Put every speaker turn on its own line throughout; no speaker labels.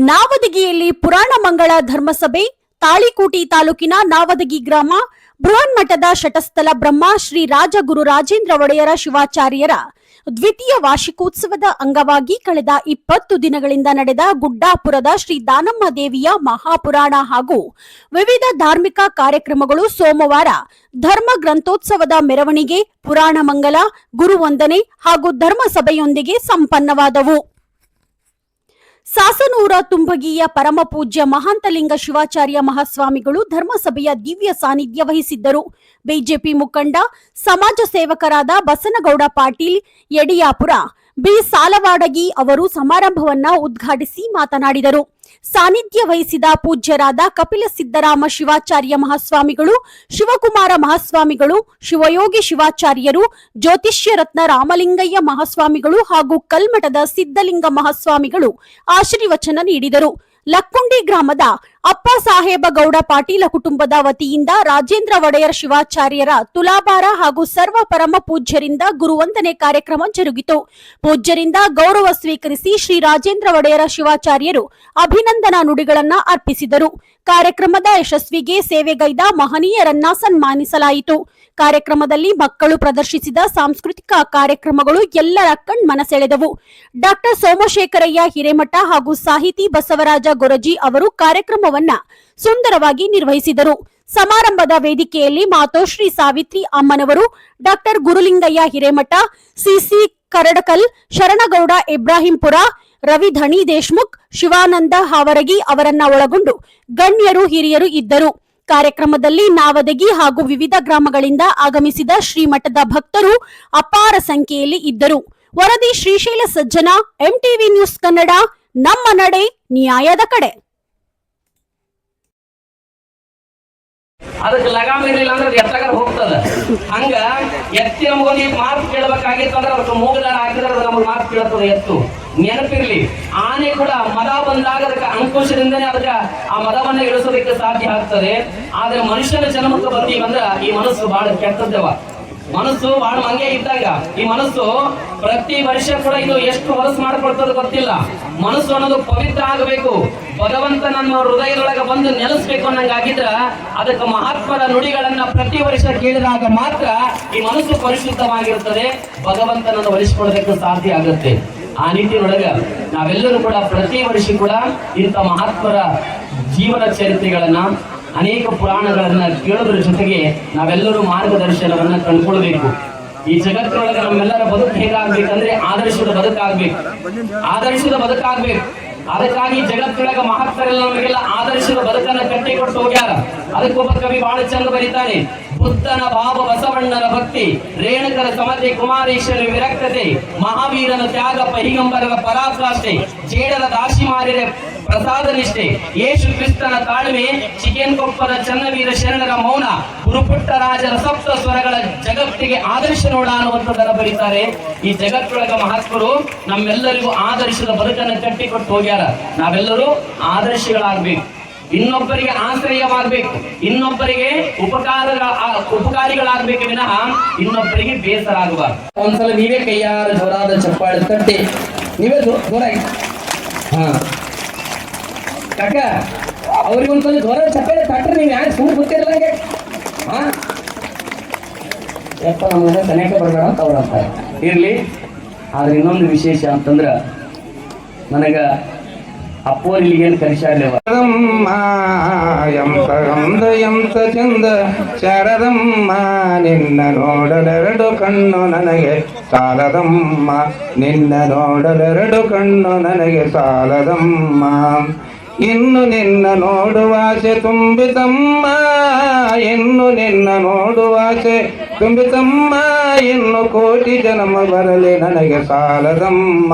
ನಾವದಗಿಯಲ್ಲಿ ಪುರಾಣ ಮಂಗಳ ಧರ್ಮಸಭೆ, ತಾಳಿಕೋಟಿ ತಾಲೂಕಿನ ನಾವದಗಿ ಗ್ರಾಮ, ಬೃಹನ್ಮಠದ ಶಟಸ್ಥಲ ಬ್ರಹ್ಮ ಶ್ರೀ ರಾಜಗುರು ರಾಜೇಂದ್ರ ಒಡೆಯರ ಶಿವಾಚಾರ್ಯರ ದ್ವಿತೀಯ ವಾರ್ಷಿಕೋತ್ಸವದ ಅಂಗವಾಗಿ ಕಳೆದ 20 ದಿನಗಳಿಂದ ನಡೆದ ಗುಡ್ಡಾಪುರದ ಶ್ರೀ ದಾನಮ್ಮ ದೇವಿಯ ಮಹಾಪುರಾಣ ಹಾಗೂ ವಿವಿಧ ಧಾರ್ಮಿಕ ಕಾರ್ಯಕ್ರಮಗಳು ಸೋಮವಾರ ಧರ್ಮ ಗ್ರಂಥೋತ್ಸವದ ಮೆರವಣಿಗೆ, ಪುರಾಣ ಮಂಗಲ, ಗುರುವಂದನೆ ಹಾಗೂ ಧರ್ಮಸಭೆಯೊಂದಿಗೆ ಸಂಪನ್ನವಾದವು. ಸಾಸನೂರ ತುಂಬಗಿಯ ಪರಮ ಪೂಜ್ಯ ಮಹಾಂತಲಿಂಗ ಶಿವಾಚಾರ್ಯ ಮಹಾಸ್ವಾಮಿಗಳು ಧರ್ಮಸಭೆಯ ದಿವ್ಯ ಸಾನ್ನಿಧ್ಯ ವಹಿಸಿದ್ದರು. ಬಿಜೆಪಿ ಮುಖಂಡ, ಸಮಾಜ ಸೇವಕರಾದ ಬಸನಗೌಡ ಪಾಟೀಲ್ ಯಡಿಯಾಪುರ, ಬಿ ಸಾಲವಾಡಗಿ ಅವರು ಸಮಾರಂಭವನ್ನ ಉದ್ಘಾಟಿಸಿ ಮಾತನಾಡಿದರು. ಸಾನ್ನಿಧ್ಯ ವಹಿಸಿದ ಪೂಜ್ಯರಾದ ಕಪಿಲ ಸಿದ್ದರಾಮ ಶಿವಾಚಾರ್ಯ ಮಹಾಸ್ವಾಮಿಗಳು, ಶಿವಕುಮಾರ ಮಹಾಸ್ವಾಮಿಗಳು, ಶಿವಯೋಗಿ ಶಿವಾಚಾರ್ಯರು, ಜ್ಯೋತಿಷ್ಯ ರತ್ನ ರಾಮಲಿಂಗಯ್ಯ ಮಹಾಸ್ವಾಮಿಗಳು ಹಾಗೂ ಕಲ್ಮಠದ ಸಿದ್ದಲಿಂಗ ಮಹಾಸ್ವಾಮಿಗಳು ಆಶೀರ್ವಚನ ನೀಡಿದರು. ಲಕ್ಕುಂಡಿ ಗ್ರಾಮದ ಅಪ್ಪ ಸಾಹೇಬ ಗೌಡ ಪಾಟೀಲ ಕುಟುಂಬದ ವತಿಯಿಂದ ರಾಜೇಂದ್ರ ಒಡೆಯರ್ ಶಿವಾಚಾರ್ಯರ ತುಲಾಭಾರ ಹಾಗೂ ಸರ್ವ ಪರಮ ಪೂಜ್ಯರಿಂದ ಗುರುವಂದನೆ ಕಾರ್ಯಕ್ರಮ ಜರುಗಿತು. ಪೂಜ್ಯರಿಂದ ಗೌರವ ಸ್ವೀಕರಿಸಿ ಶ್ರೀ ರಾಜೇಂದ್ರ ಒಡೆಯರ ಶಿವಾಚಾರ್ಯರು ಅಭಿನಂದನಾ ನುಡಿಗಳನ್ನ ಅರ್ಪಿಸಿದರು. ಕಾರ್ಯಕ್ರಮದ ಯಶಸ್ವಿಗೆ ಸೇವೆಗೈದ ಮಹನೀಯರನ್ನ ಸನ್ಮಾನಿಸಲಾಯಿತು. ಕಾರ್ಯಕ್ರಮದಲ್ಲಿ ಮಕ್ಕಳು ಪ್ರದರ್ಶಿಸಿದ ಸಾಂಸ್ಕೃತಿಕ ಕಾರ್ಯಕ್ರಮಗಳು ಎಲ್ಲರ ಕಣ್ಮನ ಸೆಳೆದವು. ಡಾಕ್ಟರ್ ಸೋಮಶೇಖರಯ್ಯ ಹಿರೇಮಠ ಹಾಗೂ ಸಾಹಿತಿ ಬಸವರಾಜ ಗೊರಜಿ ಅವರು ಕಾರ್ಯಕ್ರಮವನ್ನ ಸುಂದರವಾಗಿ ನಿರ್ವಹಿಸಿದರು. ಸಮಾರಂಭದ ವೇದಿಕೆಯಲ್ಲಿ ಮಾತೋಶ್ರೀ ಸಾವಿತ್ರಿ ಅಮ್ಮನವರು, ಡಾಕ್ಟರ್ ಗುರುಲಿಂಗಯ್ಯ ಹಿರೇಮಠ, ಸಿಸಿ ಕರಡಕಲ್, ಶರಣಗೌಡ ಇಬ್ರಾಹಿಂಪುರ, ರವಿ ಧಣಿ ದೇಶ್ಮುಖ್, ಶಿವಾನಂದ ಹಾವರಗಿ ಅವರನ್ನ ಒಳಗೊಂಡು ಗಣ್ಯರು ಹಿರಿಯರು ಇದ್ದರು. ಕಾರ್ಯಕ್ರಮದಲ್ಲಿ ನಾವದಗಿ ಹಾಗೂ ವಿವಿಧ ಗ್ರಾಮಗಳಿಂದ ಆಗಮಿಸಿದ ಶ್ರೀಮಠದ ಭಕ್ತರು ಅಪಾರ ಸಂಖ್ಯೆಯಲ್ಲಿ ಇದ್ದರು. ವರದಿ ಶ್ರೀಶೈಲ ಸಜ್ಜನ, ಎಂಟಿವಿ ನ್ಯೂಸ್ ಕನ್ನಡ, ನಮ್ಮ ನಡೆ ನ್ಯಾಯದ ಕಡೆ.
ಅದಕ್ಕೆ ಲಗಾಮ ಇರಲಿಲ್ಲ ಅಂದ್ರೆ ಎತ್ತಗಾರ ಹೋಗ್ತದ. ಹಂಗ ಎತ್ತಿ ನಮಗೊಂದು ಮಾತು ಕೇಳಬೇಕಾಗಿತ್ತು ಅಂದ್ರೆ ಅದಕ್ಕೆ ಮೂಗದಾರ ಹಾಕಿದ್ರೆ ನಮ್ಗೆ ಮಾತು ಕೇಳ್ತದೆ. ಎತ್ತು ನೆನಪಿರ್ಲಿ, ಆನೆ ಕೂಡ ಮದ ಬಂದಾಗ ಅದಕ್ಕೆ ಅಂಕುಶದಿಂದನೇ ಅದಕ್ಕೆ ಆ ಮದವನ್ನ ಇಳಿಸೋದಕ್ಕೆ ಸಾಧ್ಯ ಆಗ್ತದೆ. ಆದ್ರೆ ಮನುಷ್ಯನ ಜನ್ಮಕ್ಕೆ ಬಂದೀವಂದ್ರ ಈ ಮನಸ್ಸು ಬಹಳ ಕೆಟ್ಟದ್ದವ. ಮನಸ್ಸು ಬಹಳ ಮಂಗೆ ಇದ್ದಾಗ ಈ ಮನಸ್ಸು ಪ್ರತಿ ವರ್ಷ ಕೂಡ ಇದು ಎಷ್ಟು ಹೊಲಸು ಮಾಡ್ಕೊಳ್ತದ ಗೊತ್ತಿಲ್ಲ. ಮನಸ್ಸು ಅನ್ನೋದು ಪವಿತ್ರ ಆಗಬೇಕು, ಭಗವಂತ ನಮ್ಮ ಹೃದಯದೊಳಗೆ ಬಂದು ನೆಲೆಸ್ಬೇಕು ಅನ್ನಂಗಾಗಿದ್ರ ಅದಕ್ಕೆ ಮಹಾತ್ಮರ ನುಡಿಗಳನ್ನ ಪ್ರತಿ ವರ್ಷ ಕೇಳಿದಾಗ ಮಾತ್ರ ಈ ಮನಸ್ಸು ಪರಿಶುದ್ಧವಾಗಿರುತ್ತದೆ, ಭಗವಂತನನ್ನು ಒಲಿಸಿಕೊಳ್ಳೋದಕ್ಕೆ ಸಾಧ್ಯ ಆಗುತ್ತೆ. ಆ ನಿಟ್ಟಿನೊಳಗ ನಾವೆಲ್ಲರೂ ಕೂಡ ಪ್ರತಿ ವರ್ಷ ಕೂಡ ಇಂಥ ಮಹಾತ್ಮರ ಜೀವನ ಚರಿತ್ರೆಗಳನ್ನ, ಅನೇಕ ಪುರಾಣಗಳನ್ನ ಕೇಳೋದ್ರ ಜೊತೆಗೆ ನಾವೆಲ್ಲರೂ ಮಾರ್ಗದರ್ಶನವನ್ನ ಕಂಡುಕೊಳ್ಬೇಕು. ಈ ಜಗತ್ತಿನೊಳಗೆ ನಮ್ಮೆಲ್ಲರ ಬದುಕು ಹೇಗಾಗ್ಬೇಕಂದ್ರೆ ಆದರ್ಶದ ಬದುಕಾಗ್ಬೇಕು, ಆದರ್ಶದ ಬದುಕಾಗ್ಬೇಕು. ಅದಕ್ಕಾಗಿ ಜಗತ್ತಿನೊಳಗ ಮಹಾತ್ಮರೆಲ್ಲ ನಮಗೆಲ್ಲ ಆದರ್ಶದ ಬದುಕನ್ನ ಕಟ್ಟಿಕೊಟ್ಟು ಹೋಗ್ಯಾರ. ಅದಕ್ಕೊಬ್ಬ ಕವಿ ಬಹಳ ಚಂದ ಬರೀತಾನೆ, ಬುದ್ಧನ ಭಾವ ಬಸವಣ್ಣನ ಭಕ್ತಿ, ರೇಣುಕರ ಸಮತೆ ಕುಮಾರೇಶ್ವರ ವಿರಕ್ತತೆ, ಮಹಾವೀರನ ತ್ಯಾಗ ಪೈಗಂಬರರ ಪರಾಕಾಷ್ಠೆ, ಜೇಡರ ದಾಸಿಮಾರ್ಯರ ಪ್ರಸಾದ ನಿಷ್ಠೆ, ಯೇಸು ಕ್ರಿಸ್ತನ ತಾಳ್ಮೆ, ಚಿಕೇನ್ ಕೊಪ್ಪದ ಚನ್ನವೀರ ಶರಣರ ಮೌನ, ಗುರುಪುಟ್ಟ ರಾಜರ ಸಪ್ತ ಸ್ವರಗಳ ಜಗತ್ತಿಗೆ ಆದರ್ಶ ನೋಡ ಅನ್ನುವಂಥದ್ದನ್ನು ಬರೀತಾರೆ. ಈ ಜಗತ್ತೊಳಗ ಮಹಾತ್ಮರು ನಮ್ಮೆಲ್ಲರಿಗೂ ಆದರ್ಶದ ಬದುಕನ್ನು ಕಟ್ಟಿಕೊಟ್ಟು ಹೋಗ್ಯಾರ. ನಾವೆಲ್ಲರೂ ಆದರ್ಶಗಳಾಗ್ಬೇಕು, ಇನ್ನೊಬ್ಬರಿಗೆ ಆಶ್ರಯವಾಗಬೇಕು, ಇನ್ನೊಬ್ಬರಿಗೆ ಉಪಕಾರಿಗಳಾಗಬೇಕು ವಿನಃ ಇನ್ನೊಬ್ಬರಿಗೆ ಬೇಸರ ಆಗಬಾರ್ದು. ಒಂದ್ಸಲ ನೀವೇ ಕೈಯಾರ ಜೋರಾದ ಚಪ್ಪಾಳೆ ತಟ್ಟಿ ನೀವೇ ಜೋರಾಗಿ ಕಾಕ ಅವ್ರಿಗೆ ಒಂದ್ಸಲ ಜೋರಾದ ಚಪ್ಪಾಳೆ ತಟ್ರಿ. ನೀವು ಯಾಕೆ ಸುಮ್ಮನೆ ಗೊತ್ತಿರಲ್ಲ ಯಪ್ಪ ನಮ್ಮ ಸನೇಕ ಬರಬೇಡ ಅಂತ ಅವ್ರಪ್ಪ ಇರ್ಲಿ. ಆದ್ರೆ ಇನ್ನೊಂದು ವಿಶೇಷ ಅಂತಂದ್ರ ನನಗ ಅಪ್ಪೋರಿಗೇನು ಕಲಿಸಾಡ್ಲೇವ
ಎಂತ ಚಂದ ಶಾರದಮ್ಮ, ನಿನ್ನ ನೋಡಲೆರಡು ಕಣ್ಣು ನನಗೆ ಸಾಲದಮ್ಮ, ನಿನ್ನ ನೋಡಲೆರಡು ಕಣ್ಣು ನನಗೆ ಸಾಲದಮ್ಮ, ಇನ್ನು ನಿನ್ನ ನೋಡುವಾಸೆ ತುಂಬಿತಮ್ಮ, ಇನ್ನು ನಿನ್ನ ನೋಡುವಾಸೆ ತುಂಬಿತಮ್ಮ, ಇನ್ನು ಕೋಟಿ ಜನ್ಮ ಬರಲಿ ನನಗೆ ಸಾಲದಮ್ಮ,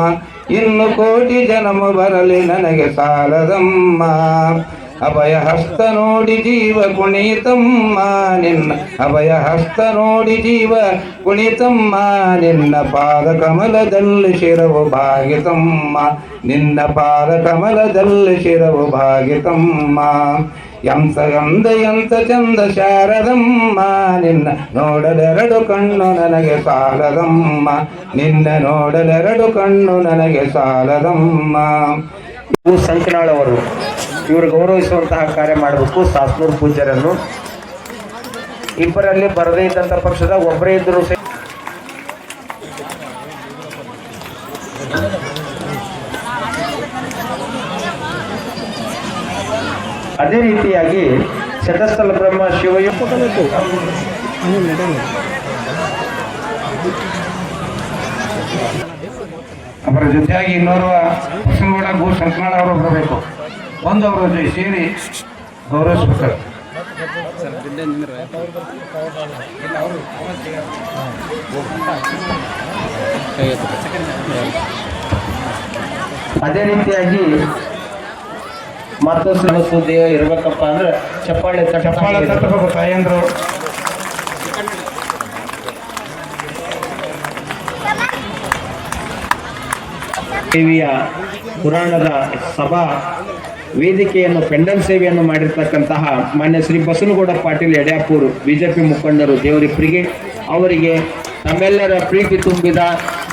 ಇನ್ನು ಕೋಟಿ ಜನ್ಮ ಬರಲಿ ನನಗೆ ಸಾಲದಮ್ಮ, ಅಭಯ ಹಸ್ತ ನೋಡಿ ಜೀವ ಕುಣಿತಮ್ಮ, ನಿನ್ನ ಅಭಯ ಹಸ್ತ ನೋಡಿ ಜೀವ ಕುಣಿತಮ್ಮ, ನಿನ್ನ ಪಾದ ಕಮಲದಲ್ಲಿ ಶಿರವು ಭಾಗಿತಮ್ಮ, ನಿನ್ನ ಪಾದ ಕಮಲದಲ್ಲಿ ಶಿರವು ಭಾಗಿತಮ್ಮ, ಎಂತ ಚಂದ ಶಾರದಮ್ಮ, ನಿನ್ನ ನೋಡಲೆರಡು ಕಣ್ಣು ನನಗೆ ಸಾಲದಮ್ಮ, ನಿನ್ನ ನೋಡಲೆರಡು ಕಣ್ಣು ನನಗೆ ಸಾಲದಮ್ಮ, ಇವು ಸಂಕನಾಳ್ ಅವರು, ಇವರು ಗೌರವಿಸುವಂತಹ ಕಾರ್ಯ ಮಾಡಬೇಕು. ಸಾಸ್ನೂರು ಪೂಜ್ಯರನ್ನು ಇಬ್ಬರಲ್ಲಿ ಬರದೇ ಇದ್ದಂಥ ಪಕ್ಷದ ಒಬ್ಬರೇ ಇದ್ದರೂ ಸಹ ಅದೇ ರೀತಿಯಾಗಿ ಶತಸ್ಥಲ ಬ್ರಹ್ಮ ಶಿವಯು ಅವರ ಜೊತೆಯಾಗಿ ಇನ್ನೋರ್ವ ಬಸವನಗೌಡ ಗೋ ಸಂಕನಾಳ್ ಅವರು ಬರಬೇಕು. ಒಂದು ಅವರ ಜೊತೆ ಸೇರಿ ಗೌರವಿಸಬೇಕು. ಅದೇ ರೀತಿಯಾಗಿ ಮತ್ತೊಂದು ಸುದ್ದಿ ಇರ್ಬೇಕಪ್ಪ ಅಂದ್ರೆ ಚಪ್ಪಾಳೆ ತಟ್ಟಬೇಕು ತಾಯಂದ್ರು. ದೇವಿಯ ಪುರಾಣದ ಸಭಾ ವೇದಿಕೆಯನ್ನು ಪೆಂಡಲ್ ಸೇವೆಯನ್ನು ಮಾಡಿರ್ತಕ್ಕಂತಹ ಮಾನ್ಯ ಶ್ರೀ ಬಸನಗೌಡ ಪಾಟೀಲ್ ಯಡ್ಯಾಪುರ್ ಬಿಜೆಪಿ ಮುಖಂಡರು ದೇವರಿಪ್ಪರಿಗೆ ಅವರಿಗೆ ನಮ್ಮೆಲ್ಲರ ಪ್ರೀತಿ ತುಂಬಿದ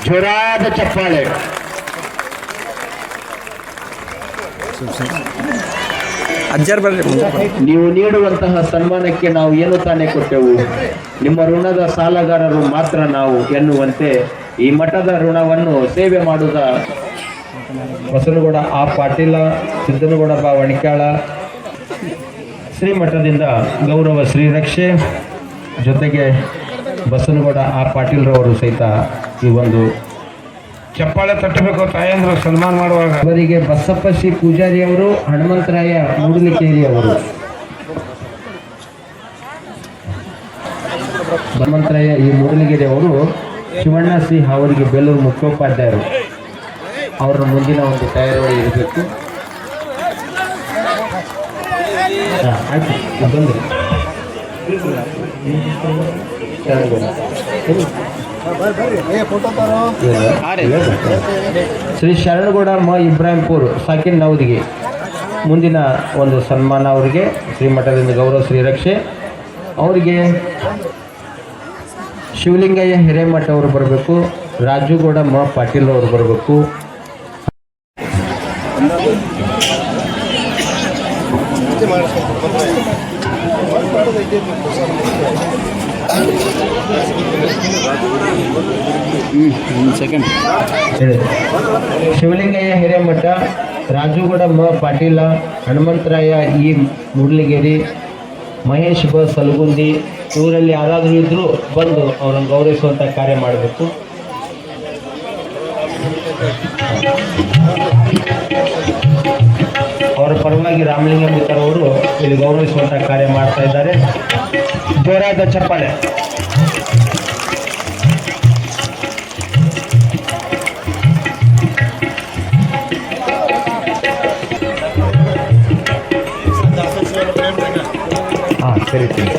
ಜೋರಾದ ಚಪ್ಪಾಳೆ. ನೀವು ನೀಡುವಂತಹ ಸನ್ಮಾನಕ್ಕೆ ನಾವು ಏನು ತಾನೇ ಕೊಟ್ಟೆವು, ನಿಮ್ಮ ಋಣದ ಸಾಲಗಾರರು ಮಾತ್ರ ನಾವು ಎನ್ನುವಂತೆ ಈ ಮಠದ ಋಣವನ್ನು ಸೇವೆ ಮಾಡುವ ಬಸನಗೌಡ ಆ ಪಾಟೀಲ ಸಿದ್ದನಗೌಡ ಬಾ ವಣಿಕ್ಯಾಳ ಶ್ರೀಮಠದಿಂದ ಗೌರವ ಶ್ರೀರಕ್ಷೆ ಜೊತೆಗೆ ಬಸನಗೌಡ ಆ ಪಾಟೀಲ್ರವರು ಸಹಿತ ಈ ಒಂದು ಚಪ್ಪಾಳೆ ತಟ್ಟಬೇಕು ತಾಯಂದ್ರು ಸನ್ಮಾನ ಮಾಡುವಾಗ. ಅವರಿಗೆ ಬಸಪ್ಪ ಶ್ರೀ ಪೂಜಾರಿ ಅವರು, ಹನುಮಂತರಾಯ ಮೂಡಲಿಕೇರಿ ಅವರು, ಹನುಮಂತರಾಯ ಈ ಮೂಡಲಿಗೆರೆ ಅವರು, ಶಿವಣ್ಣ ಸಿ ಅವರಿಗೆ ಬೇಲೂರು ಮುಖ್ಯೋಪಾಧ್ಯಾಯರು ಅವರ ಮುಂದಿನ ಒಂದು ತಯಾರಿ ಇರಬೇಕು. ಆಯ್ತು ಬಂದ್ರಿ ಶ್ರೀ ಶರಣಗೌಡ ಮ ಇಬ್ರಾಹಿಂಪುರ್ ಸಾಕಿನ್ ನವದಿಗೆ ಮುಂದಿನ ಒಂದು ಸನ್ಮಾನ ಅವರಿಗೆ ಶ್ರೀಮಠದಿಂದ ಗೌರವ ಶ್ರೀರಕ್ಷೆ ಅವರಿಗೆ. ಶಿವಲಿಂಗಯ್ಯ ಹಿರೇಮಠ ಅವರು ಬರಬೇಕು. ರಾಜುಗೌಡ ಮ ಪಾಟೀಲ್ ಅವರು ಬರಬೇಕು. ಶಿವಲಿಂಗಯ್ಯ ಹಿರೇಮಠ, ರಾಜುಗೌಡ ಮ ಪಾಟೀಲ, ಹನುಮಂತರಾಯ ಈ ಮೂಡ್ಲಿಗೇರಿ, ಮಹೇಶ್ ಬ ಸಲಗುಂದಿ ಇವರಲ್ಲಿ ಯಾರಾದರೂ ಇದ್ದರೂ ಬಂದು ಅವರನ್ನು ಗೌರವಿಸುವಂಥ ಕಾರ್ಯ ಮಾಡಬೇಕು. ಅವರ ಪರವಾಗಿ ರಾಮಲಿಂಗ ಮಿತ್ರ ಅವರು ಇಲ್ಲಿ ಗೌರವಿಸುವಂಥ ಕಾರ್ಯ ಮಾಡ್ತಾ ಇದ್ದಾರೆ. ಜೋರಾದ ಚಪ್ಪಾಳೆ. ಹಾಂ ಸರಿ ಸರಿ.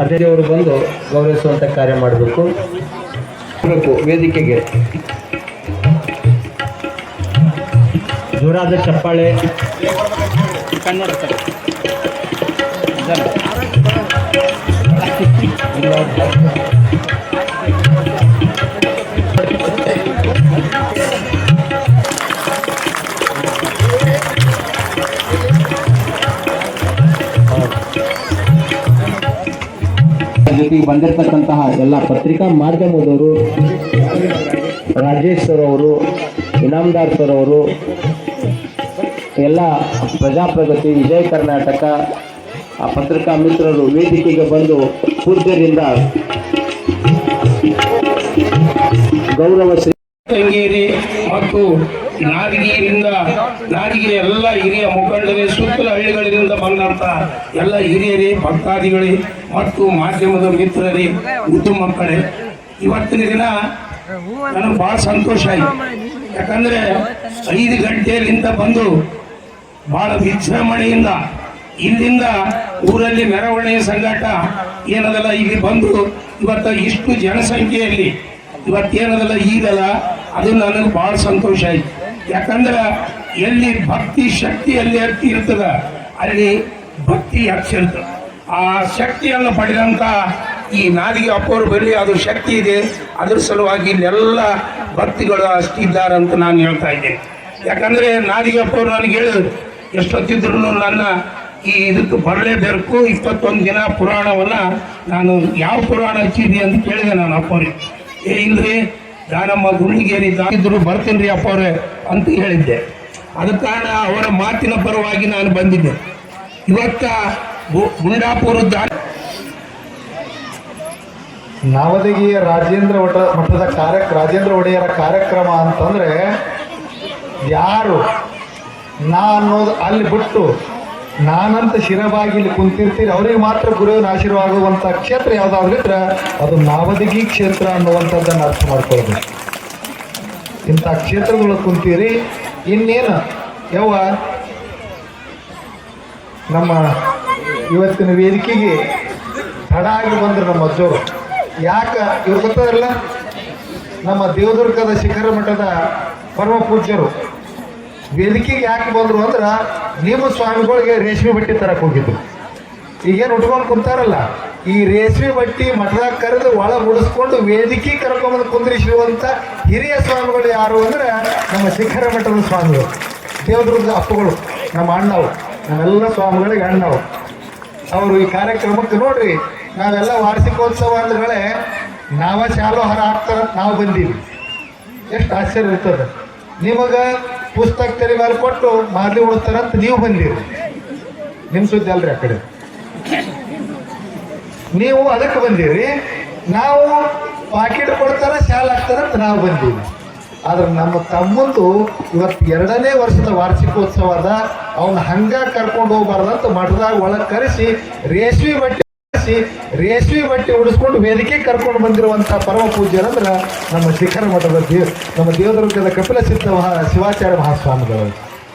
ಅದೇ ಅವರು ಬಂದು ಗೌರವಿಸುವಂಥ ಕಾರ್ಯ ಮಾಡಬೇಕು. ವೇದಿಕೆಗೆ ಜೋರಾದ ಚಪ್ಪಾಳೆ. ಕನ್ನಡ ಜೊತೆಗೆ ಬಂದಿರತಕ್ಕಂತಹ ಎಲ್ಲ ಪತ್ರಿಕಾ ಮಾಧ್ಯಮದವರು, ರಾಜೇಶ್ ಸರ್ ಅವರು, ಇನಾಮದಾರ್ ಸರ್ ಅವರು, ಎಲ್ಲ ಪ್ರಜಾಪ್ರಗತಿ, ವಿಜಯ ಕರ್ನಾಟಕ ಆ ಪತ್ರಿಕಾ ಮಿತ್ರರು ವೇದಿಕೆಗೆ ಬಂದು ಪೂಜ್ಯರಿಂದ ಗೌರವ ಶ್ರೀ
ತಂಗೇರಿ ಮತ್ತು ನಾದಿಗಿರಿ ಎಲ್ಲ ಹಿರಿಯ ಮುಖಂಡರೇ, ಸುತ್ತಲ ಹಳ್ಳಿಗಳಿಂದ ಬಂದಂತ ಎಲ್ಲ ಹಿರಿಯರೇ, ಭಕ್ತಾದಿಗಳೇ ಮತ್ತು ಮಾಧ್ಯಮದ ಮಿತ್ರರೇ, ಮುದ್ದು ಮಕ್ಕಳೇ, ಇವತ್ತಿನ ದಿನ ನನಗೆ ಬಹಳ ಸಂತೋಷ ಆಯಿತು. ಯಾಕಂದ್ರೆ 5 ಗಂಟೆಯಲ್ಲಿಂದ ಬಂದು ಬಹಳ ವಿಜೃಂಭಣೆಯಿಂದ ಇಲ್ಲಿಂದ ಊರಲ್ಲಿ ಮೆರವಣಿಗೆ ಸಂಘಟ ಏನದಲ್ಲ ಇಲ್ಲಿ ಬಂದು ಇವತ್ತು ಇಷ್ಟು ಜನಸಂಖ್ಯೆಯಲ್ಲಿ ಇವತ್ತೇನದಲ್ಲ ಈಗಲ್ಲ, ಅದು ನನಗೆ ಬಹಳ ಸಂತೋಷ ಆಯ್ತು. ಯಾಕಂದ್ರೆ ಎಲ್ಲಿ ಭಕ್ತಿ ಶಕ್ತಿ ಎಲ್ಲಿ ಇರ್ತದ ಅಲ್ಲಿ ಭಕ್ತಿ ಹೆಚ್ಚಿರ್ತದೆ. ಆ ಶಕ್ತಿಯನ್ನು ಪಡೆದಂತ ಈ ನಾದಿಗೆ ಅಪ್ಪವ್ರ ಬಳಿ ಅದು ಶಕ್ತಿ ಇದೆ. ಅದ್ರ ಸಲುವಾಗಿ ಇಲ್ಲೆಲ್ಲ ಭಕ್ತಿಗಳು ಅಷ್ಟಿದ್ದಾರೆ ಅಂತ ನಾನು ಹೇಳ್ತಾ ಇದ್ದೇನೆ. ಯಾಕಂದ್ರೆ ನಾದಿಗೆ ಅಪ್ಪವ್ರು ನನಗೆ ಹೇಳಿದ್ರು, ಎಷ್ಟೊತ್ತಿದ್ರು ನನ್ನ ಈ ಇದಕ್ಕೆ ಬರಲೇಬೇಕು 21 ದಿನ ಪುರಾಣವನ್ನ ನಾನು ಯಾವ ಪುರಾಣ ಹಚ್ಚಿದ್ರಿ ಅಂತ ಕೇಳಿದೆ ನಾನು ಅಪ್ಪವ್ರಿಗೆ. ಇಲ್ರಿ ನಮ್ಮ ಗುಂಡಿಗೇರಿ ಇದ್ರು ಬರ್ತೀನಿ ರೀ ಅಪ್ಪವ್ರೆ ಅಂತ ಹೇಳಿದ್ದೆ. ಅದ ಕಾರಣ ಅವರ ಮಾತಿನ ಪರವಾಗಿ ನಾನು ಬಂದಿದ್ದೆ. ಇವತ್ತ ಗುಂಡಾಪುರ
ನವದಗಿಯ ರಾಜೇಂದ್ರ ಮಠದ ರಾಜೇಂದ್ರ ಒಡೆಯರ ಕಾರ್ಯಕ್ರಮ ಅಂತಂದ್ರೆ ಯಾರು ನಾ ಅನ್ನೋದು ಅಲ್ಲಿ ಬಿಟ್ಟು ನಾನಂತ ಶಿರವಾಗಿ ಇಲ್ಲಿ ಕುಂತಿರ್ತೀರಿ ಅವ್ರಿಗೆ ಮಾತ್ರ ಗುರುವಿನ ಆಶೀರ್ವಾದ ಆಗುವಂಥ ಕ್ಷೇತ್ರ ಯಾವುದಾದ್ರೂ ಇದ್ರೆ ಅದು ನವದಗಿ ಕ್ಷೇತ್ರ ಅನ್ನುವಂಥದ್ದನ್ನು ಅರ್ಥ ಮಾಡ್ಕೊಳ್ಬೇಕು. ಇಂಥ ಕ್ಷೇತ್ರಗಳು ಕುಂತೀರಿ. ಇನ್ನೇನು ಯವ್ವ ನಮ್ಮ ಇವತ್ತಿನ ವೇದಿಕೆಗೆ ತಡ ಆಗಿ ಬಂದರು ನಮ್ಮ ಅಜ್ಜೋರು. ಯಾಕೆ ಇವ್ರು ಗೊತ್ತದಲ್ಲ, ನಮ್ಮ ದೇವದುರ್ಗದ ಶಿಖರ ಮಠದ ಪರಮ ಪೂಜ್ಯರು ವೇದಿಕೆಗೆ ಯಾಕೆ ಬಂದರು ಅಂದ್ರೆ ನಿಮ್ಮ ಸ್ವಾಮಿಗಳಿಗೆ ರೇಷ್ಮೆ ಬಟ್ಟೆ ತರಕ್ಕೆ ಹೋಗಿದ್ರು. ಈಗೇನು ಉಟ್ಕೊಂಡು ಕುಂತಾರಲ್ಲ, ಈ ರೇಷ್ಮೆ ಬಟ್ಟೆ ಮಠದಾಗ ಕರೆದು ಒಳಗೆ ಉಡಿಸ್ಕೊಂಡು ವೇದಿಕೆ ಕರ್ಕೊಂಬಂದು ಕುಂದ್ರಿಸುವಂಥ ಹಿರಿಯ ಸ್ವಾಮಿಗಳು ಯಾರು ಅಂದ್ರೆ ನಮ್ಮ ಶಿಖರ ಮಠದ ಸ್ವಾಮಿಗಳು, ದೇವದುರ್ಗದ ಅಪ್ಪಗಳು, ನಮ್ಮ ಅಣ್ಣವು, ನಮ್ಮೆಲ್ಲ ಸ್ವಾಮಿಗಳಿಗೆ ಅಣ್ಣವು. ಅವರು ಈ ಕಾರ್ಯಕ್ರಮಕ್ಕೆ ನೋಡ್ರಿ, ನಾವೆಲ್ಲ ವಾರ್ಷಿಕೋತ್ಸವ ಅಂದ್ಗಳೇ ನಾವ ಚಾಲೋ ಹರ ಹಾಕ್ತಾರಂತ ನಾವು ಬಂದೀವಿ. ಎಷ್ಟು ಆಶ್ಚರ್ಯ ಇರ್ತದೆ. ನಿಮಗೆ ಪುಸ್ತಕ ತೆರಿವಾರ ಕೊಟ್ಟು ಮಾರ್ಲಿ ಉಳಿಸ್ತಾರಂತ ನೀವು ಬಂದಿರಿ. ನಿಮ್ಮ ಸುದ್ದಿ ಅಲ್ರಿ ಆ ಕಡೆ, ನೀವು ಅದಕ್ಕೆ ಬಂದಿರಿ. ನಾವು ಪಾಕೆಟ್ ಕೊಡ್ತಾರ ಶಾಲೆ ಹಾಕ್ತಾರಂತ ನಾವು ಬಂದೀವಿ. ಆದ್ರೆ ನಮ್ಮ ತಮ್ಮಂದು ಇವತ್ತು 2ನೇ ವರ್ಷದ ವಾರ್ಷಿಕೋತ್ಸವ ಅದ. ಅವನ್ನ ಹಂಗ ಕರ್ಕೊಂಡು ಹೋಗ್ಬಾರ್ದಂತ ಮಠದಾಗ ಒಳಗೆ ಕರೆಸಿ ರೇಷ್ಮೆ ಬಟ್ಟೆ ಉಡಿಸ್ಕೊಂಡು ವೇದಿಕೆ ಕರ್ಕೊಂಡು ಬಂದಿರುವಂಥ ಪರಮ ಪೂಜ್ಯರಂದ್ರೆ ನಮ್ಮ ಶಿಖರ ಮಠದ ನಮ್ಮ ದೇವದುರ್ಗದ ಕಪಿಲ ಸಿದ್ಧ ಶಿವಾಚಾರ್ಯ ಮಹಾಸ್ವಾಮಿಗಳು.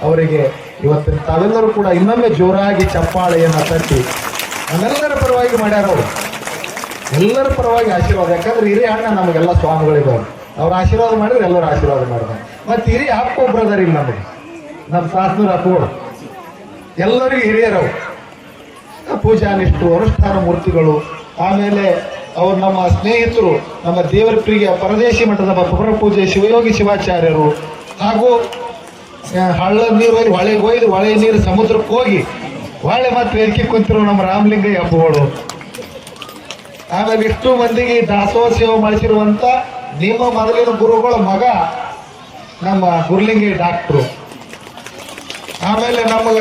ಅವರಿಗೆ ಇವತ್ತಿನ ತಾವೆಲ್ಲರೂ ಕೂಡ ಇನ್ನೊಮ್ಮೆ ಜೋರಾಗಿ ಚಪ್ಪಾಳೆಯನ್ನು ತಟ್ಟಿ ನಮ್ಮೆಲ್ಲರ ಪರವಾಗಿ ಮಾಡ್ಯಾರ. ಅವರು ಎಲ್ಲರ ಪರವಾಗಿ ಆಶೀರ್ವಾದ. ಯಾಕಂದ್ರೆ ಹಿರಿಯ ಅಣ್ಣ ನಮಗೆಲ್ಲ ಸ್ವಾಮಿಗಳಿದ್ದಾರೆ. ಅವ್ರು ಆಶೀರ್ವಾದ ಮಾಡಿದ್ರೆ ಎಲ್ಲರೂ ಆಶೀರ್ವಾದ ಮಾಡಿದ್ದಾರೆ. ಮತ್ತು ಹಿರಿಯ ಅಪ್ಪ ಒಬ್ಬರದಾರ ಇಲ್ಲ ನಮಗೆ, ನಮ್ಮ ಶಾಸನರ ಅಪ್ಪಗಳು ಎಲ್ಲರಿಗೂ ಹಿರಿಯರವು, ಪೂಜಾ ನಿಷ್ಠರು, ಅನುಷ್ಠಾನ ಮೂರ್ತಿಗಳು. ಆಮೇಲೆ ಅವರು ನಮ್ಮ ಸ್ನೇಹಿತರು, ನಮ್ಮ ದೇವರ ಪ್ರಿಯ ಪರದೇಶಿ ಮಠದ ಪುರ ಪೂಜೆ ಶಿವಯೋಗಿ ಶಿವಾಚಾರ್ಯರು, ಹಾಗೂ ಹಳ್ಳದ ನೀರು ಹೊಳೆ ನೀರು ಸಮುದ್ರಕ್ಕೆ ಹೋಗಿ ಹೊಳೆ ಮತ್ತು ವೇದಿಕೆ ಕುಂತಿರೋ ನಮ್ಮ ರಾಮಲಿಂಗಯ್ಯ ಹಬ್ಬಗಳು. ಆಮೇಲೆ ಇಷ್ಟು ಮಂದಿಗೆ ದಾಸೋಹ ಸೇವೆ ಮಾಡಿಸಿರುವಂಥ ನಿಮ್ಮ ಮೊದಲಿನ ಗುರುಗಳ ಮಗ ನಮ್ಮ ಗುರುಲಿಂಗಯ್ಯ ಡಾಕ್ಟ್ರು. ಆಮೇಲೆ ನಮಗ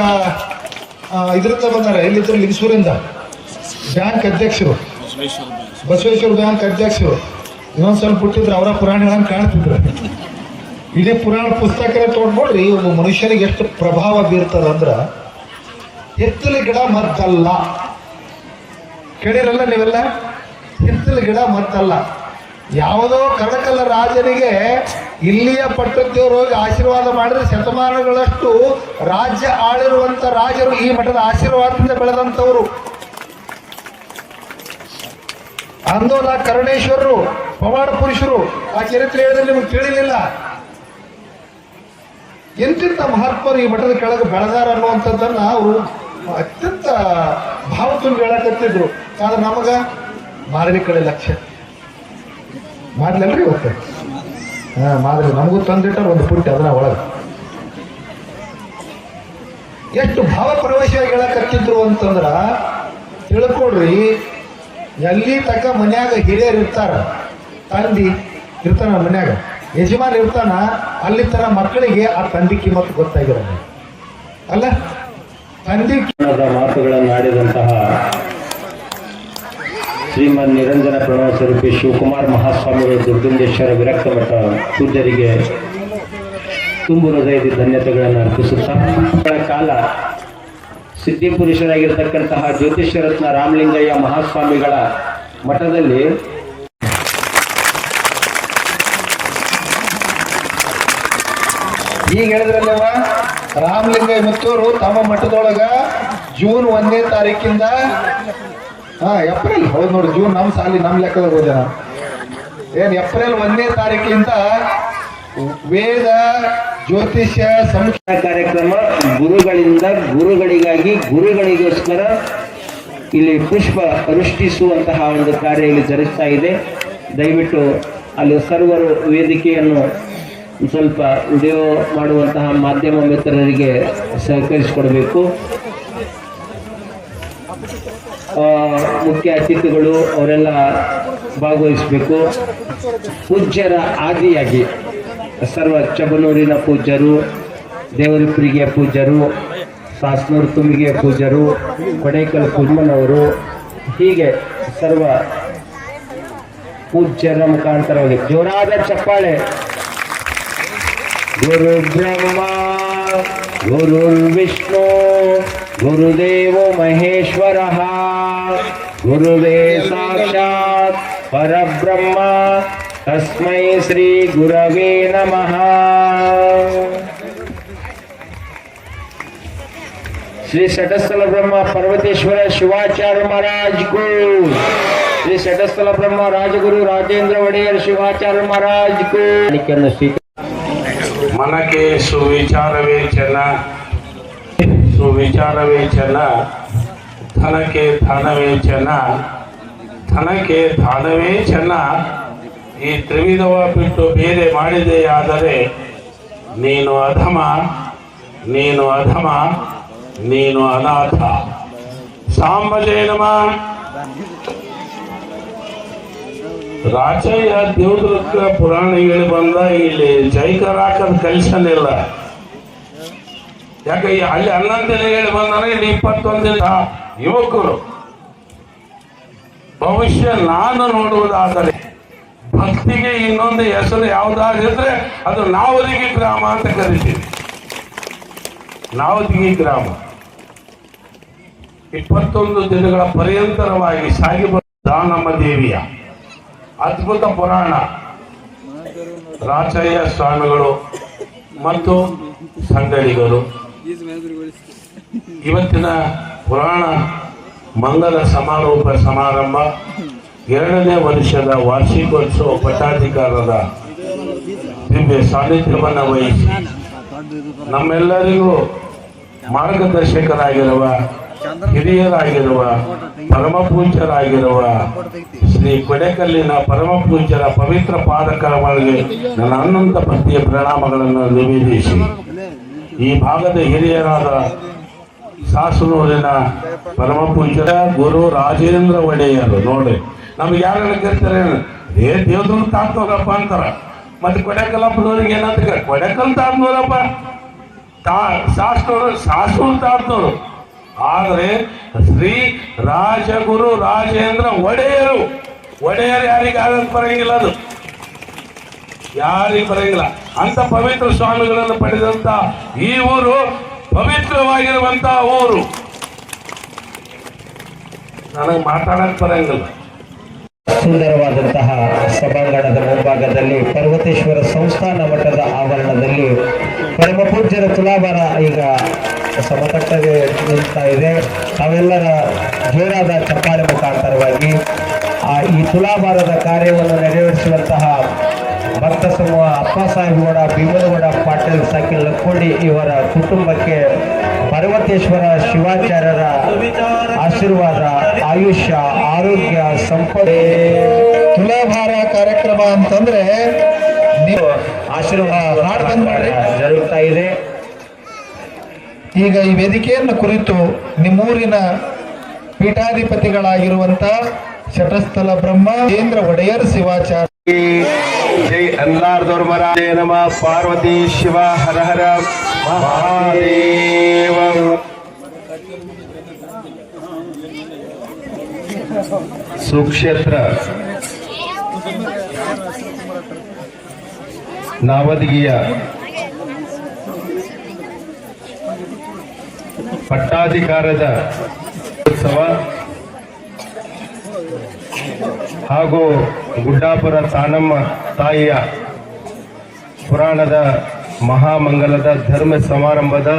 ಇದರಿಂದ ಬಂದಾರೆ, ಎಲ್ಲಿದ್ರು ಲಿಂಗಸೂರಿಂದ ಬ್ಯಾಂಕ್ ಅಧ್ಯಕ್ಷರು, ಬಸವೇಶ್ವರ ಬ್ಯಾಂಕ್ ಅಧ್ಯಕ್ಷರು. ಇನ್ನೊಂದು ಸ್ವಲ್ಪ ಬಿಟ್ಟಿದ್ರು ಅವರ ಪುರಾಣಗಳನ್ನು ಕಾಣ್ತಿದ್ರು. ಇಡೀ ಪುರಾಣ ಪುಸ್ತಕನೇ ತೊಗೊಂಡ್ಬಿಡ್ರಿ ಒಬ್ಬ ಮನುಷ್ಯನಿಗೆ ಎಷ್ಟು ಪ್ರಭಾವ ಬೀರ್ತದಂದ್ರೆ, ಹಿತ್ತಲ ಗಿಡ ಮದ್ದಲ್ಲ. ಕೇಳಿರಲ್ಲ ನೀವೆಲ್ಲ, ಹಿತ್ತಲ ಗಿಡ ಮದ್ದಲ್ಲ. ಯಾವುದೋ ಕಡಕಲ್ಲ ರಾಜನಿಗೆ ಇಲ್ಲಿಯ ಪಟ್ಟದೇವರು ಹೋಗಿ ಆಶೀರ್ವಾದ ಮಾಡಿದ್ರೆ ಶತಮಾನಗಳಷ್ಟು ರಾಜ್ಯ ಆಳಿರುವಂತ ರಾಜರು ಈ ಮಠದ ಆಶೀರ್ವಾದದಿಂದ ಬೆಳೆದಂಥವರು. ಅಂದೋಲ ಕರುಣೇಶ್ವರರು, ಪವಾಡ ಪುರುಷರು. ಆ ಚರಿತ್ರೆ ಹೇಳಿದ್ರೆ ನಿಮಗೆ ತಿಳಿಲಿಲ್ಲ. ಎಂತೆಂಥ ಮಹಾತ್ಮರು ಈ ಮಠದ ಕೆಳಗೆ ಬೆಳೆದಾರ ಅನ್ನುವಂಥದ್ದನ್ನ ಅವರು ಅತ್ಯಂತ ಭಾವತುಂಬಿ ಹೇಳಕತ್ತಿದ್ರು. ಆದ್ರೆ ನಮಗ ಮಾದರಿ ಕಡೆ ಲಕ್ಷ್ಯ ಮಾಡ್ಲಲ್ರಿ ಇವತ್ತು. ಮಾದರಿ ನಮಗೂ ತಂದಿಟ್ಟಾರ ಒಂದು ಪುಟ್ಟಿ ಅದನ್ನ ಒಳಗೆ. ಎಷ್ಟು ಭಾವಪ್ರವೇಶವಾಗಿ ಹೇಳಕತ್ತಿದ್ರು ಅಂತಂದ್ರ ತಿಳ್ಕೊಡ್ರಿ. ಎಲ್ಲಿ ತಕ್ಕ ಮನ್ಯಾಗ ಹಿರಿಯರು ಇರ್ತಾರ, ತಂದಿ ಇರ್ತಾನ ಮನ್ಯಾಗ, ಯಜಮಾನ್ ಇರ್ತಾನ, ಅಲ್ಲಿ ತರ ಮಕ್ಕಳಿಗೆ ಆ ತಂದಿ ಕಿಮ್ಮತ್ತು ಗೊತ್ತಾಗಿರೋದು ಅಲ್ಲ. ತಂದಿ
ಮಾತುಗಳನ್ನು ಆಡಿದಂತಹ ಶ್ರೀಮನ್ ನಿರಂಜನ ಪ್ರಣವ ಸ್ವರೂಪಿ ಶಿವಕುಮಾರ್ ಮಹಾಸ್ವಾಮಿಗಳು ದುರ್ಗುಂದೇಶ್ವರ ವಿರಕ್ತ ಮಠ ಪೂಜ್ಯರಿಗೆ ತುಂಬು ಹೃದಯದ ಧನ್ಯತೆಗಳನ್ನು ಅರ್ಪಿಸುತ್ತಾ, ಕಾಲ ಸಿದ್ಧಿಪುರುಷರಾಗಿರ್ತಕ್ಕಂತಹ ಜ್ಯೋತಿಷ್ಯ ರತ್ನ ರಾಮಲಿಂಗಯ್ಯ ಮಹಾಸ್ವಾಮಿಗಳ ಮಠದಲ್ಲಿ
ಈಗ ಹೇಳಿದ್ರಲ್ಲವ ರಾಮಲಿಂಗಯ್ಯ ಮುತ್ತೂರು ತಮ್ಮ ಮಠದೊಳಗ ಜೂನ್ 1ನೇ ತಾರೀಕಿಂದ ಏಪ್ರಿಲ್ ಹೌದು ನೋಡಿ, ಜೂನ್ ನಮ್ಮ ಸಾಲಿ ನಮ್ಮ ಲೆಕ್ಕದಾಗ ಹೋದ ಏನ್ ಏಪ್ರಿಲ್ 1ನೇ ತಾರೀಕಿಂದ ವೇದ ಜ್ಯೋತಿಷ್ಯ
ಕಾರ್ಯಕ್ರಮ ಗುರುಗಳಿಂದ ಗುರುಗಳಿಗಾಗಿ ಗುರುಗಳಿಗೋಸ್ಕರ ಇಲ್ಲಿ ಪುಷ್ಪ ಅನುಷ್ಠಿಸುವಂತಹ ಒಂದು ಕಾರ್ಯ ಇಲ್ಲಿ ಜರುಗ್ತಾ ಇದೆ. ದಯವಿಟ್ಟು ಅಲ್ಲಿ ಸರ್ವರು ವೇದಿಕೆಯನ್ನು ಸ್ವಲ್ಪ ವಿಡಿಯೋ ಮಾಡುವಂತಹ ಮಾಧ್ಯಮ ಮಿತ್ರರಿಗೆ ಸಹಕರಿಸಿಕೊಡಬೇಕು. ಮುಖ್ಯ ಅತಿಥಿಗಳು ಅವರೆಲ್ಲ ಭಾಗವಹಿಸಬೇಕು. ಪೂಜ್ಯರ ಆದಿಯಾಗಿ ಸರ್ವ ಚಬನೂರಿನ ಪೂಜ್ಯರು, ದೇವರಪುರಿಗೆಯ ಪೂಜ್ಯರು, ಸಾಸ್ನೂರು ತುಂಬಿಗೆಯ ಪೂಜ್ಯರು, ಕೊಡೇಕಲ್ ಕುರ್ಮನವರು, ಹೀಗೆ ಸರ್ವ ಪೂಜ್ಯರ ಮುಖಾಂತರವಾಗಿ ಜೋರಾದ ಚಪ್ಪಾಳೆ. ಗುರು ಬ್ರಹ್ಮ ಗುರುರ್ವಿಷ್ಣು ಗುರುದೇವೋ ಮಹೇಶ್ವರ ಗುರುವೇ ಸಾಕ್ಷಾತ್ ಪರಬ್ರಹ್ಮ ತಸ್ಮೈ ಶ್ರೀ ಗುರವೇ ನಮಃ. ಶ್ರೀ ಶಟಸ್ಥಲ ಬ್ರಹ್ಮ ಪರ್ವತೇಶ್ವರ ಶಿವಾಚಾರ್ಯ ಮಹಾರಾಜ್ ಗು, ಶ್ರೀ ಶಟಸ್ಥಲ ಬ್ರಹ್ಮ ರಾಜಗುರು ರಾಜೇಂದ್ರ ಒಡೆಯರ್ ಶಿವಾಚಾರ್ಯ ಮಹಾರಾಜ್ ಗು.
ಮನಕ್ಕೆ ಸುವಿಚಾರವೇ ಚೆನ್ನ, ಸುವಿಚಾರವೇ ಚೆನ್ನ, ಧನಕ್ಕೆ ದಾನವೇ ಚೆನ್ನ, ಧನಕ್ಕೆ ದಾನವೇ ಚೆನ್ನ. ಈ ತ್ರಿವಿಧವ ಬಿಟ್ಟು ಬೇರೆ ಮಾಡಿದೆಯಾದರೆ ನೀನು ಅಧಮ, ನೀನು ಅಧಮ, ನೀನು ಅನಾಥ. ಸಾಂಬಜಯ ನಮಃ. ರಾಚಯ್ಯ ದೇವದುರ್ಗ ಪುರಾಣಿಗಳು ಬಂದ ಇಲ್ಲಿ ಜೈಕರ ಹಾಕೋದು ಕಲಿಸಲಿಲ್ಲ. ಯಾಕೆ ಅಲ್ಲಿ 11 ದಿನಗಳು ಬಂದರೆ ಇಲ್ಲಿ 21 ದಿನ ಯುವಕರು. ಭವಿಷ್ಯ ನಾನು ನೋಡುವುದಾದರೆ ಭಕ್ತಿಗೆ ಇನ್ನೊಂದು ಹೆಸರು ಯಾವುದಾದ್ರೆ ಅದು ನಾವದಿಗೆ ಗ್ರಾಮ ಅಂತ ಕರಿತೀವಿ. ನಾವದಿಗೆ ಗ್ರಾಮ 21 ದಿನಗಳ ಪರ್ಯಂತರವಾಗಿ ಸಾಗಿ ನಮ್ಮ ದೇವಿಯ ಅದ್ಭುತ ಪುರಾಣ. ರಾಚಯ್ಯ ಸ್ವಾಮಿಗಳು ಮತ್ತು ಸಂಗಡಿಗರು ಇವತ್ತಿನ ಪುರಾಣ ಮಂಗಲ ಸಮಾರೋಪ ಸಮಾರಂಭ 2ನೇ ವರ್ಷದ ವಾರ್ಷಿಕೋತ್ಸವ ಪಟ್ಟಾಧಿಕಾರದ ದಿವ್ಯ ಸಾನ್ನಿಧ್ಯವನ್ನು ವಹಿಸಿ ನಮ್ಮೆಲ್ಲರಿಗೂ ಮಾರ್ಗದರ್ಶಕರಾಗಿರುವ ಹಿರಿಯರಾಗಿರುವ ಪರಮ ಪೂಜ್ಯರಾಗಿರುವ ಶ್ರೀ ಕೊಡೆಕಲ್ಲಿನ ಪರಮ ಪೂಜ್ಯರ ಪವಿತ್ರ ಪಾದಕಗಳಿಗೆ ನನ್ನ ಅನಂತ ಭಕ್ತಿಯ ಪ್ರಣಾಮಗಳನ್ನು ನಿವೇದಿಸಿ, ಈ ಭಾಗದ ಹಿರಿಯರಾದ ಸಾಸನೂರಿನ ಪರಮ ಪೂಜ್ಯರ ಗುರು ರಾಜೇಂದ್ರ ಒಡೆಯರು ನೋಡಿ, ನಮ್ಗೆ ಯಾರು ಕೇಳ್ತಾರೆ ದೇವದುರ್ಗ ತಾತ್ನೂರಪ್ಪ ಅಂತಾರ, ಮತ್ತೆ ಕೊಡೆಕಲ್ಲಪ್ಪನವ್ರಿಗೆ ಏನಂತ ಕೊಡೆಕಲ್ ತಾತ್ನೂರಪ್ಪ, ಸಾಸನೂರು ಸಾಸೂರು ತಾತ್ನೂರು. ಆದರೆ ಶ್ರೀ ರಾಜಗುರು ರಾಜೇಂದ್ರ ಒಡೆಯರು, ಒಡೆಯರು ಯಾರಿಗಾಗಂತ ಬರಂಗಿಲ್ಲ, ಅದು ಯಾರಿಗೆ ಬರಂಗಿಲ್ಲ. ಅಂತ ಪವಿತ್ರ ಸ್ವಾಮಿಗಳನ್ನು ಪಡೆದಂತ ಈ ಊರು ಪವಿತ್ರವಾಗಿರುವಂತಹ ಊರು. ನನಗೆ ಮಾತಾಡಕ್ ಬರಂಗಿಲ್ಲ.
ಸುಂದರವಾದಂತಹ ಸಭಾಂಗಣದ ಮುಂಭಾಗದಲ್ಲಿ ಪರ್ವತೇಶ್ವರ ಸಂಸ್ಥಾನ ಮಠದ ಆವರಣದಲ್ಲಿ ಪರಮ ಪೂಜ್ಯರ ತುಲಾಭಾರ ಈಗ ಸಮತಟ್ಟಗೆ ನಿಲ್ತಾ ಇದೆ. ತಾವೆಲ್ಲರ ಜೋರಾದ ಚಪ್ಪಾಳೆ ಮುಖಾಂತರವಾಗಿ ಈ ತುಲಾಭಾರದ ಕಾರ್ಯವನ್ನು ನೆರವೇರಿಸುವಂತಹ ಭಕ್ತ ಸಮೂಹ ಅಪ್ಪಸಾಹೇಬಗೌಡ, ಭೀಮನಗೌಡ ಪಾಟೀಲ್, ಸಕಿಲ್ ಲಕ್ಕೋಡಿ ಇವರ ಕುಟುಂಬಕ್ಕೆ ಪರ್ವತೇಶ್ವರ ಶಿವಾಚಾರ್ಯರ ಆಶೀರ್ವಾದ, ಆಯುಷ್ಯ, ಆರೋಗ್ಯ, ಸಂಪತ್ತು.
ತುಲಾಭಾರ ಕಾರ್ಯಕ್ರಮ ಅಂತಂದ್ರೆ ನೀವು
ಆಶೀರ್ವಾದ ಜರುಗ್ತಾ ಇದೆ.
ಈಗ ಈ ವೇದಿಕೆಯನ್ನು ಕುರಿತು ನಿಮ್ಮೂರಿನ ಪೀಠಾಧಿಪತಿಗಳಾಗಿರುವಂತ ಶಟಸ್ಥಲ ಬ್ರಹ್ಮ ರಾಜೇಂದ್ರ ಒಡೆಯರ್ ಶಿವಾಚಾರ್ಯ
ಜೈ ಅಲ್ಲಾರ್ದವ್ರ ಮರ ನಮ ಪಾರ್ವತಿ ಶಿವ ಹರ ಹರ ಮಹಾದೇವ. ಸುಕ್ಷೇತ್ರ ನಾವದಗಿಯ ಪಟ್ಟಾಧಿಕಾರದ ಉತ್ಸವ ಹಾಗೂ ಗುಡ್ಡಾಪುರ ತಾನಮ್ಮ ತಾಯಿಯ ಪುರಾಣದ ಮಹಾಮಂಗಲದ ಧರ್ಮ ಸಮಾರಂಭದ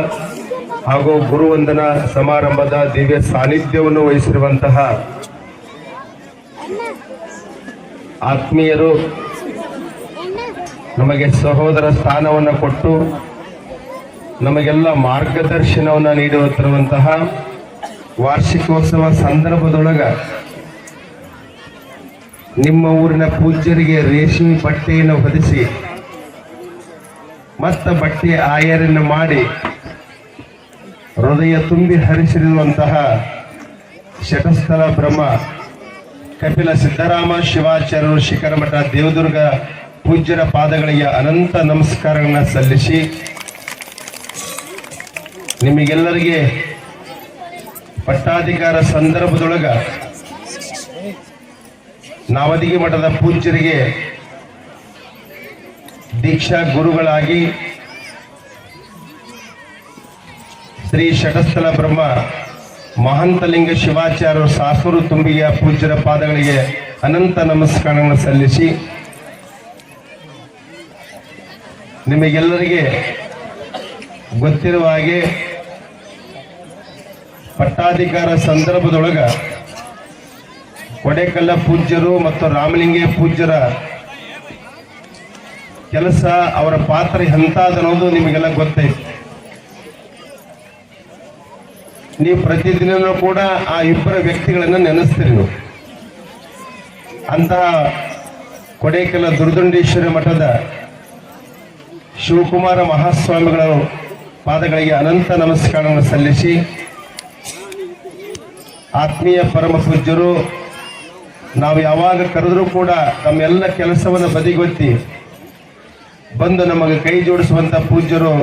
ಹಾಗೂ ಗುರುವಂದನ ಸಮಾರಂಭದ ದಿವ್ಯ ಸಾನ್ನಿಧ್ಯವನ್ನು ವಹಿಸಿರುವಂತಹ ಆತ್ಮೀಯರು, ನಮಗೆ ಸಹೋದರ ಸ್ಥಾನವನ್ನು ಕೊಟ್ಟು ನಮಗೆಲ್ಲ ಮಾರ್ಗದರ್ಶನವನ್ನು ನೀಡುತ್ತಿರುವಂತಹ ವಾರ್ಷಿಕೋತ್ಸವ ಸಂದರ್ಭದೊಳಗ ನಿಮ್ಮ ಊರಿನ ಪೂಜ್ಯರಿಗೆ ರೇಷ್ಮೆ ಬಟ್ಟೆಯನ್ನು ಹೊದಿಸಿ ಮತ್ತು ಬಟ್ಟೆ ಆಯರನ್ನು ಮಾಡಿ ಹೃದಯ ತುಂಬಿ ಹರಿಸಿರುವಂತಹ ಶಟಸ್ಥಲ ಬ್ರಹ್ಮ ಕಪಿಲ ಸಿದ್ದರಾಮ ಶಿವಾಚಾರ್ಯರು ಶಿಖರಮಠ ದೇವದುರ್ಗ ಪೂಜ್ಯರ ಪಾದಗಳಿಗೆ ಅನಂತ ನಮಸ್ಕಾರಗಳನ್ನ ಸಲ್ಲಿಸಿ ನಿಮಗೆಲ್ಲರಿಗೆ ಪಟ್ಟಾಧಿಕಾರ ಸಂದರ್ಭದೊಳಗ ನಾವದಿಗೆ ಮಠದ ಪೂಜ್ಯರಿಗೆ ದೀಕ್ಷಾ ಗುರುಗಳಾಗಿ ಶ್ರೀ ಶಟಸ್ಥಲ ಬ್ರಹ್ಮ ಮಹಂತಲಿಂಗ ಶಿವಾಚಾರ್ಯರು ಸಾಸೂರು ತುಂಬಿಯ ಪೂಜ್ಯರ ಪಾದಗಳಿಗೆ ಅನಂತ ನಮಸ್ಕಾರಗಳನ್ನು ಸಲ್ಲಿಸಿ ನಿಮಗೆಲ್ಲರಿಗೆ ಗೊತ್ತಿರುವ ಹಾಗೆ ಪಟ್ಟಾಧಿಕಾರ ಸಂದರ್ಭದೊಳಗ ಕೊಡೆಕಲ್ಲ ಪೂಜ್ಯರು ಮತ್ತು ರಾಮಲಿಂಗ ಪೂಜ್ಯರ ಕೆಲಸ ಅವರ ಪಾತ್ರ ಎಂಥದನ್ನೋದು ನಿಮಗೆಲ್ಲ ಗೊತ್ತೈತೆ. ನೀವು ಪ್ರತಿದಿನನೂ ಕೂಡ ಆ ಇಬ್ಬರ ವ್ಯಕ್ತಿಗಳನ್ನು ನೆನೆಸ್ತೀರಿ. ನೀವು ಅಂತಹ ಕೊಡೆಕಲ್ಲ ದುರ್ದುಂಡೇಶ್ವರಿ ಮಠದ ಶಿವಕುಮಾರ ಮಹಾಸ್ವಾಮಿಗಳ ಪಾದಗಳಿಗೆ ಅನಂತ ನಮಸ್ಕಾರಗಳನ್ನು ಸಲ್ಲಿಸಿ ಆತ್ಮೀಯ ಪರಮ ಪೂಜ್ಯರು ನಾವು ಯಾವಾಗ ಕರೆದರೂ ಕೂಡ ತಮ್ಮೆಲ್ಲ ಕೆಲಸವನ್ನು ಬದಿಗೊತ್ತಿ ಬಂದು ನಮಗೆ ಕೈ ಜೋಡಿಸುವಂತ ಪೂಜ್ಯರು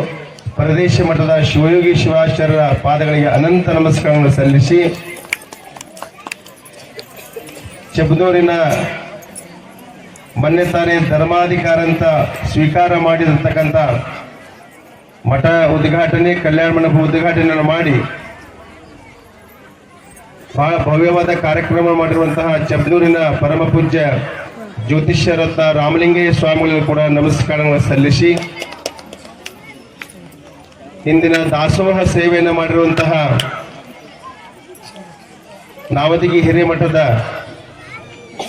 ಪ್ರದೇಶ ಮಠದ ಶಿವಯೋಗಿ ಶಿವಾಚಾರ್ಯರ ಪಾದಗಳಿಗೆ ಅನಂತ ನಮಸ್ಕಾರಗಳನ್ನು ಸಲ್ಲಿಸಿ ಚೆಬನೂರಿನ ಮೊನ್ನೆ ತಾನೇ ಧರ್ಮಾಧಿಕಾರ ಅಂತ ಸ್ವೀಕಾರ ಮಾಡಿರತಕ್ಕಂಥ ಮಠ ಉದ್ಘಾಟನೆ ಕಲ್ಯಾಣ ಮಂಟಪ ಉದ್ಘಾಟನೆಯನ್ನು ಮಾಡಿ ಬಹಳ ಭವ್ಯವಾದ ಕಾರ್ಯಕ್ರಮ ಮಾಡಿರುವಂತಹ ಚೆಬನೂರಿನ ಪರಮ ಪೂಜ್ಯ ಜ್ಯೋತಿಷ್ಯ ರತ್ನ ರಾಮಲಿಂಗಯ್ಯ ಸ್ವಾಮಿಗಳು ಕೂಡ ನಮಸ್ಕಾರಗಳನ್ನು ಸಲ್ಲಿಸಿ ಇಂದಿನ ದಾಸೋಹ ಸೇವೆಯನ್ನು ಮಾಡಿರುವಂತಹ ನಾವದಿಗಿ ಹಿರೇಮಠದ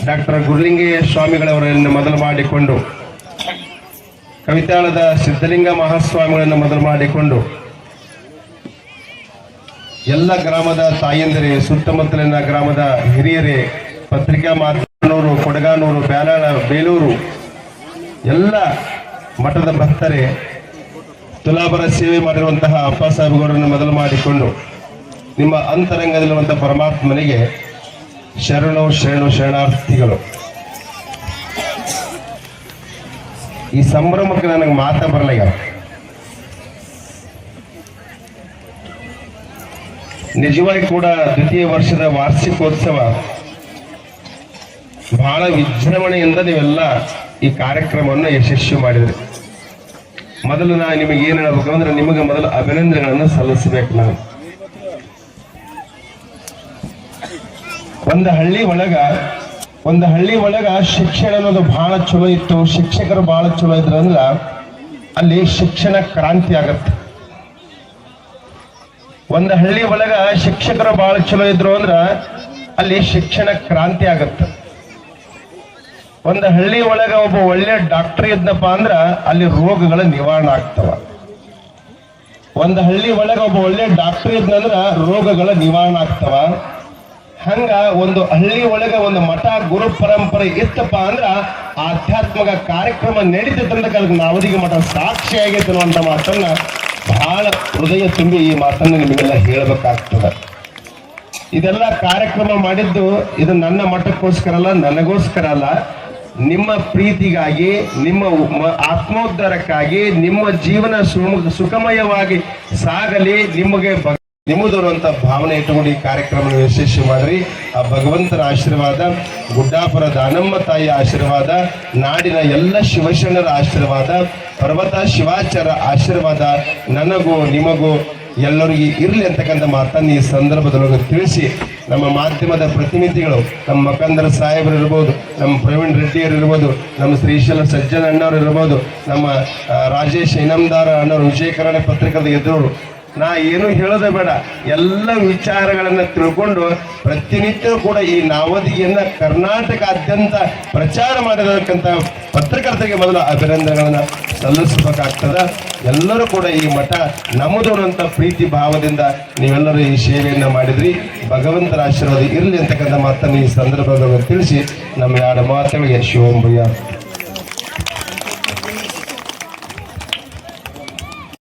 ಡಾಕ್ಟರ್ ಗುರುಲಿಂಗಯ್ಯ ಸ್ವಾಮಿಗಳವರನ್ನು ಮೊದಲು ಮಾಡಿಕೊಂಡು ಕವಿತಾಳದ ಸಿದ್ಧಲಿಂಗ ಮಹಾಸ್ವಾಮಿಗಳನ್ನು ಮೊದಲು ಮಾಡಿಕೊಂಡು ಎಲ್ಲ ಗ್ರಾಮದ ತಾಯಂದಿರೇ, ಸುತ್ತಮುತ್ತಲಿನ ಗ್ರಾಮದ ಹಿರಿಯರೇ, ಪತ್ರಿಕಾ ಮಾಧ್ಯಮನವರು, ಕೊಡಗಾನೂರು, ಬ್ಯಾಲಾಳ, ಬೇಲೂರು ಎಲ್ಲ ಮಠದ ಭಕ್ತರೇ, ತುಲಾಭರ ಸೇವೆ ಮಾಡಿರುವಂತಹ ಅಪ್ಪ ಸಾಹೇಬರನ್ನು ಮೊದಲು ಮಾಡಿಕೊಂಡು ನಿಮ್ಮ ಅಂತರಂಗದಲ್ಲಿರುವಂತಹ ಪರಮಾತ್ಮನಿಗೆ ಶರಣು ಶರಣು ಶರಣಾರ್ಥಿಗಳು. ಈ ಸಂಭ್ರಮಕ್ಕೆ ನನಗೆ ಮಾತಾ ಬರಲಿಲ್ಲ. ನಿಜವಾಗಿ ಕೂಡ ದ್ವಿತೀಯ ವರ್ಷದ ವಾರ್ಷಿಕೋತ್ಸವ ಬಹಳ ವಿಜೃಂಭಣೆಯಿಂದ ನೀವೆಲ್ಲ ಈ ಕಾರ್ಯಕ್ರಮವನ್ನು ಯಶಸ್ವಿ ಮಾಡಿದ್ರಿ. ಮೊದಲು ನಾನು ನಿಮಗೆ ಏನು ಹೇಳಬೇಕು ಅಂದ್ರೆ ನಿಮಗೆ ಮೊದಲು ಅಭಿನಂದನೆಗಳನ್ನು ಸಲ್ಲಿಸಬೇಕು. ನಾನು ಒಂದು ಹಳ್ಳಿ ಒಳಗ ಶಿಕ್ಷಣ ಅನ್ನೋದು ಬಹಳ ಚಲೋ ಇತ್ತು. ಶಿಕ್ಷಕರು ಬಹಳ ಚಲೋ ಇದ್ರು ಅಂದ್ರೆ ಅಲ್ಲಿ ಶಿಕ್ಷಣ ಕ್ರಾಂತಿ ಆಗತ್ತೆ. ಒಂದು ಹಳ್ಳಿ ಒಳಗ ಶಿಕ್ಷಕರು ಬಹಳ ಚಲೋ ಇದ್ರು ಅಂದ್ರ ಅಲ್ಲಿ ಶಿಕ್ಷಣ ಕ್ರಾಂತಿ ಆಗತ್ತೆ. ಒಂದು ಹಳ್ಳಿ ಒಳಗ ಒಬ್ಬ ಒಳ್ಳೆ ಡಾಕ್ಟರ್ ಇದ್ನಪ್ಪ ಅಂದ್ರ ಅಲ್ಲಿ ರೋಗಗಳ ನಿವಾರಣೆ ಆಗ್ತವ. ಒಂದು ಹಳ್ಳಿ ಒಳಗ ಒಬ್ಬ ಒಳ್ಳೆ ಡಾಕ್ಟರ್ ಇದ್ನಂದ್ರ ರೋಗಗಳ ನಿವಾರಣೆ ಆಗ್ತವ. ಹಂಗ ಒಂದು ಹಳ್ಳಿ ಒಳಗ ಒಂದು ಮಠ ಗುರು ಪರಂಪರೆ ಇತ್ತಪ್ಪ ಅಂದ್ರ ಆಧ್ಯಾತ್ಮಿಕ ಕಾರ್ಯಕ್ರಮ ನಡೀತದಂತ ನಾವದಿಗೆ ಮಠ ಸಾಕ್ಷಿ ಆಗೈತೆ ಅನ್ನುವಂತ ಮಾತನ್ನ ಬಹಳ ಹೃದಯ ತುಂಬಿ ಈ ಮಾತನ್ನು ನಿಮಗೆಲ್ಲ ಹೇಳಬೇಕಾಗ್ತದೆ. ಇದೆಲ್ಲ ಕಾರ್ಯಕ್ರಮ ಮಾಡಿದ್ದು ಇದು ನನ್ನ ಮಠಕ್ಕೋಸ್ಕರ ಅಲ್ಲ, ನನಗೋಸ್ಕರ ಅಲ್ಲ, ನಿಮ್ಮ ಪ್ರೀತಿಗಾಗಿ, ನಿಮ್ಮ ಆತ್ಮೋದ್ಧಾರಕ್ಕಾಗಿ, ನಿಮ್ಮ ಜೀವನ ಸುಖಮಯವಾಗಿ ಸಾಗಲಿ, ನಿಮ್ಮದರುವಂತ ಭಾವನೆ ಇಟ್ಟುಕೊಂಡು ಈ ಕಾರ್ಯಕ್ರಮ ಯಶಸ್ವಿ ಮಾಡ್ರಿ. ಆ ಭಗವಂತನ ಆಶೀರ್ವಾದ, ಗುಡ್ಡಾಪುರ ದಾನಮ್ಮ ತಾಯಿಯ ಆಶೀರ್ವಾದ, ನಾಡಿನ ಎಲ್ಲ ಶಿವಶರಣರ ಆಶೀರ್ವಾದ, ಪರ್ವತ ಶಿವಾಚಾರ್ಯ ಆಶೀರ್ವಾದ ನನಗೂ ನಿಮಗೂ ಎಲ್ಲರಿಗೂ ಇರಲಿ ಅಂತಕ್ಕಂಥ ಮಾತನ್ನು ಈ ಸಂದರ್ಭದೊಳಗೆ ತಿಳಿಸಿ, ನಮ್ಮ ಮಾಧ್ಯಮದ ಪ್ರತಿನಿಧಿಗಳು, ನಮ್ಮ ಮಕಂದರ ಸಾಹೇಬರು ಇರ್ಬೋದು, ನಮ್ಮ ಪ್ರವೀಣ್ ರೆಡ್ಡಿಯವರು ಇರ್ಬೋದು, ನಮ್ಮ ಶ್ರೀಶೈಲ ಸಜ್ಜನ ಅಣ್ಣವರು ಇರ್ಬೋದು, ನಮ್ಮ ರಾಜೇಶ್ ಇನಾಮದಾರ ಅಣ್ಣವರು, ವಿಜಯ ಕನ್ನಡ ಪತ್ರಿಕದ ಎದುರು
ನಾ ಏನು ಹೇಳೋದೇ ಬೇಡ, ಎಲ್ಲ ವಿಚಾರಗಳನ್ನ ತಿಳ್ಕೊಂಡು ಪ್ರತಿನಿತ್ಯ ಕೂಡ ಈ ನಾವದಿಗೆಯನ್ನ ಕರ್ನಾಟಕಾದ್ಯಂತ ಪ್ರಚಾರ ಮಾಡಿರತಕ್ಕಂಥ ಪತ್ರಕರ್ತರಿಗೆ ಮೊದಲು ಅಭಿನಂದನೆಗಳನ್ನ ಸಲ್ಲಿಸಬೇಕಾಗ್ತದ. ಎಲ್ಲರೂ ಕೂಡ ಈ ಮಠ ನಮ್ಮದು ಅನ್ನುವಂಥ ಪ್ರೀತಿ ಭಾವದಿಂದ ನೀವೆಲ್ಲರೂ ಈ ಸೇವೆಯನ್ನ ಮಾಡಿದ್ರಿ. ಭಗವಂತರ ಆಶೀರ್ವಾದ ಇರಲಿ ಅಂತಕ್ಕಂಥ ಮಾತನ್ನು ಈ ಸಂದರ್ಭದಲ್ಲಿ ತಿಳಿಸಿ ನಮ್ಮ ಎರಡು ಮಾತುಗಳಿಗೆ ಶಿವೋಂ ಭಯ್ಯ.